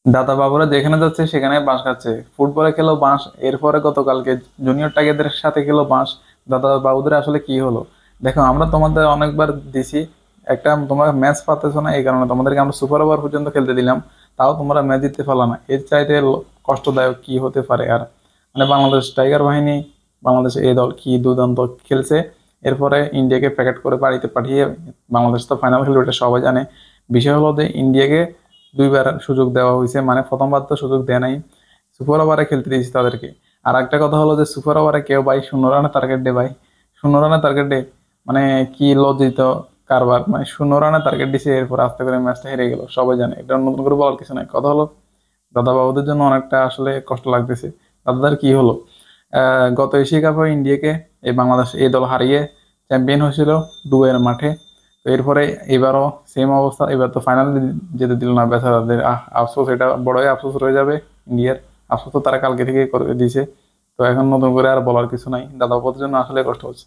দাদা বাবুরা যেখানে যাচ্ছে সেখানে বাঁশ খাচ্ছে। ফুটবলে খেলো বাঁশ, এরপরে গতকালকে জুনিয়র টাইগারদের সাথে খেলো বাঁশ। দাদা বাবুদের আসলে কি হলো? দেখো, আমরা তোমাদের অনেকবার দিছি, একটা তোমরা ম্যাচ পাচ্ছ না, এই কারণে তোমাদেরকে আমরা সুপার ওভার পর্যন্ত খেলতে দিলাম, তাও তোমরা ম্যাচ জিততে পারলা না। এর চাইতে কষ্টদায়ক কি হতে পারে আর? মানে বাংলাদেশ টাইগার বাহিনী, বাংলাদেশ এই দল কি দুর্দান্ত খেলছে। এরপরে ইন্ডিয়াকে প্যাকেট করে বাড়িতে পাঠিয়ে বাংলাদেশ তো ফাইনাল খেলবে, এটা সবাই জানে। বিষয় হলো যে ইন্ডিয়াকে দুইবার সুযোগ দেওয়া হয়েছে, মানে প্রথমবার তো সুযোগ দেয় নাই, সুপার ওভারে খেলতে দিয়েছে তাদেরকে। আর একটা কথা হলো যে সুপার ওভারে কেউ ভাই 0 রানে টার্গেট দে ভাই, 0 রানে টার্গেট দে, মানে কি লজ্জিত কারবার! মানে 0 রানে টার্গেট দিছে, এরপর আস্তে করে ম্যাচটা হেরে গেল, সবাই জানে। এটা নতুন করে বলার কিছু নাই। কথা হলো দাদা বাবুদের জন্য অনেকটা আসলে কষ্ট লাগতেছে। দাদাদের কি হলো? গত এশিয়া কাপে ইন্ডিয়াকে এই বাংলাদেশ এই দল হারিয়ে চ্যাম্পিয়ন হয়েছিল দুবাইয়ের মাঠে। তো এরপরে এবারও সেম অবস্থা, এবার তো ফাইনাল যেতে দিল না বেচারাদের। আফসোস, এটা বড়ই আফসোস রয়ে যাবে ইন্ডিয়ার। আফসোস তো তারা কালকে থেকে করে দিয়েছে। তো এখন নতুন করে আর বলার কিছু নাই, দাদা বাবুদের জন্য আসলে কষ্ট হচ্ছে।